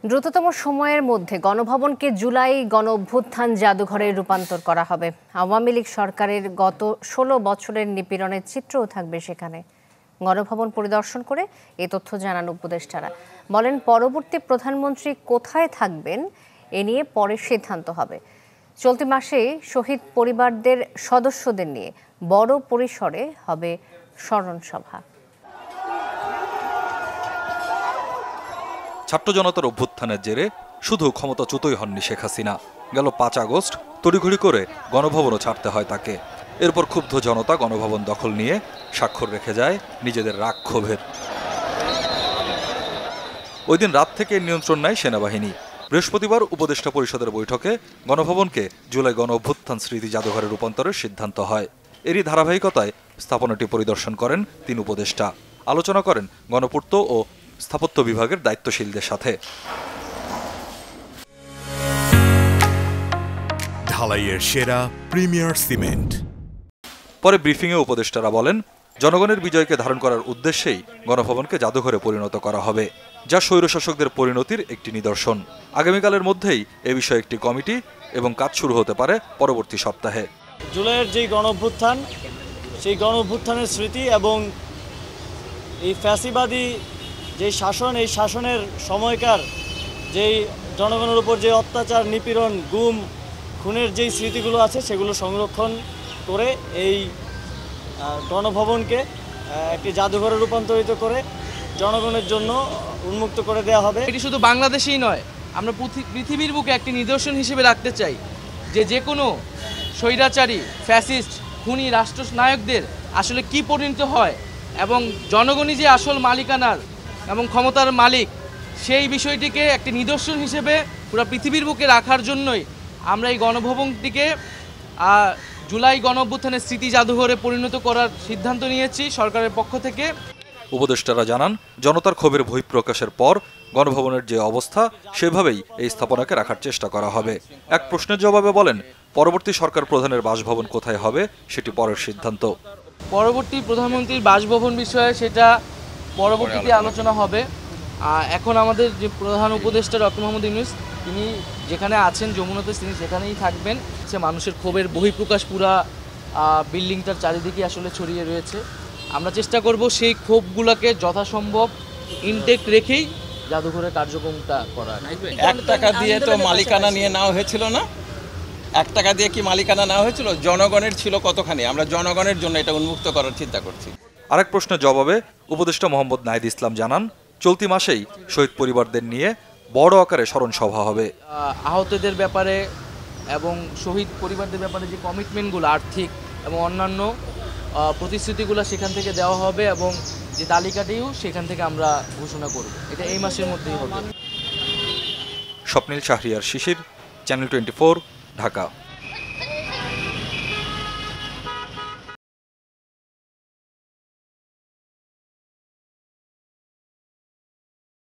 দ্রুততম সময়ের মধ্যে গণভবনকে জুলাই গণঅভ্যুত্থান জাদুঘরে রূপান্তর করা হবে। আওয়ামী লীগ সরকারের গত ১৬ বছরের নিপীড়নের চিত্রও থাকবে সেখানে। গণভবন পরিদর্শন করে এ তথ্য জানান উপদেষ্টারা। বলেন, পরবর্তী প্রধানমন্ত্রী কোথায় থাকবেন এ নিয়ে পরে সিদ্ধান্ত হবে। চলতি মাসে শহীদ পরিবারদের সদস্যদের নিয়ে বড় পরিসরে হবে স্মরণ সভা। ছাত্র জনতার অভ্যুত্থানের জেরে শুধু ক্ষমতাচ্যুতই হননি শেখ হাসিনা। গেল ৫ আগস্ট তড়িঘড়ি করে গণভবনও ছাড়তে হয় তাকে। এরপর ক্ষুব্ধ জনতা গণভবন দখল নিয়ে স্বাক্ষর রেখে যায় নিজেদের রাগ ক্ষোভের। ওই দিন রাত থেকে নিয়ন্ত্রণ নেয় সেনাবাহিনী। বৃহস্পতিবার উপদেষ্টা পরিষদের বৈঠকে গণভবনকে জুলাই গণঅভ্যুত্থান স্মৃতি জাদুঘরে রূপান্তরের সিদ্ধান্ত হয়। এরই ধারাবাহিকতায় স্থাপনাটি পরিদর্শন করেন ৩ উপদেষ্টা। আলোচনা করেন গণপূর্ত ও স্থাপত্য বিভাগের দায়িত্বশীলদের সাথে। ঢালাইয়ের সেরা প্রিমিয়ার সিমেন্ট। পরে ব্রিফিংয়ে উপদেষ্টারা বলেন, জনগণের বিজয়কে ধারণ করার উদ্দেশ্যেই গণভবনকে জাদুঘরে পরিণত করা হবে, যা স্বৈরশাসকদের পরিণতির একটি নিদর্শন। আগামীকালের মধ্যেই এ বিষয়ে একটি কমিটি এবং কাজ শুরু হতে পারে পরবর্তী সপ্তাহে। জুলাইয়ের যে গণঅভ্যুত্থান, সেই গণঅভ্যুত্থানের স্মৃতি এবং এই ফ্যাসিবাদী যে শাসন, এই শাসনের সময়কার যেই জনগণের উপর যে অত্যাচার, নিপীড়ন, গুম, খুনের যেই স্মৃতিগুলো আছে সেগুলো সংরক্ষণ করে এই গণভবনকে একটি জাদুঘরে রূপান্তরিত করে জনগণের জন্য উন্মুক্ত করে দেওয়া হবে। এটি শুধু বাংলাদেশেই নয়, আমরা পৃথিবীর বুকে একটি নিদর্শন হিসেবে রাখতে চাই যে কোনো স্বৈরাচারী, ফ্যাসিস্ট, খুনি রাষ্ট্রনায়কদের আসলে কি পরিণত হয় এবং জনগণই যে আসল মালিকানার এবং ক্ষমতার মালিক, সেই বিষয়টিকে একটি নিদর্শন হিসেবে পুরো পৃথিবীর বুকে রাখার জন্যই আমরা এই গণভবনটিকে জুলাই গণঅভ্যুত্থানের স্মৃতি জাদুঘরে পরিণত করার সিদ্ধান্ত নিয়েছি সরকারের পক্ষ থেকে। উপদেষ্টারা জানান, জনতার ক্ষোভের বহিঃপ্রকাশের পর গণভবনের যে অবস্থা, সেভাবেই এই স্থাপনাকে রাখার চেষ্টা করা হবে। এক প্রশ্নের জবাবে বলেন, পরবর্তী সরকার প্রধানের বাসভবন কোথায় হবে সেটি পরের সিদ্ধান্ত। পরবর্তী প্রধানমন্ত্রীর বাসভবন বিষয়ে সেটা পরবর্তীতে আলোচনা হবে। এখন আমাদের যে প্রধান উপদেষ্টা ডক্টর মোহাম্মদ ইউনূস, তিনি যেখানে আছেন যমুনাতে, তিনি সেখানেই থাকবেন। সে মানুষের ক্ষোভের বহিঃপ্রকাশ পুরা বিল্ডিংটার চারিদিকে আসলে ছড়িয়ে রয়েছে। আমরা চেষ্টা করব সেই ক্ষোভগুলোকে যথাসম্ভব ইনটেক্ট রেখেই জাদুঘরের কার্যক্রমটা করার। 1 টাকা দিয়ে তো মালিকানা নিয়ে নেওয়া হয়েছিল না? 1 টাকা দিয়ে কি মালিকানা নেওয়া হয়েছিল? জনগণের ছিল কতখানি? আমরা জনগণের জন্য এটা উন্মুক্ত করার চিন্তা করছি। আরেক প্রশ্নের জবাবে উপদেষ্টা মোহাম্মদ নাহিদ ইসলাম জানান, চলতি মাসেই শহীদ পরিবারদের নিয়ে বড় আকারে স্মরণ সভা হবে। আহতদের ব্যাপারে এবং শহীদ পরিবারদের ব্যাপারে যে কমিটমেন্টগুলো, আর্থিক এবং অন্যান্য প্রতিশ্রুতিগুলো সেখান থেকে দেওয়া হবে এবং যে তালিকাটিও সেখান থেকে আমরা ঘোষণা করব। এটা এই মাসের মধ্যেই হবে। স্বপ্নিল শাহরিয়ার শিশির, চ্যানেল 24, ঢাকা।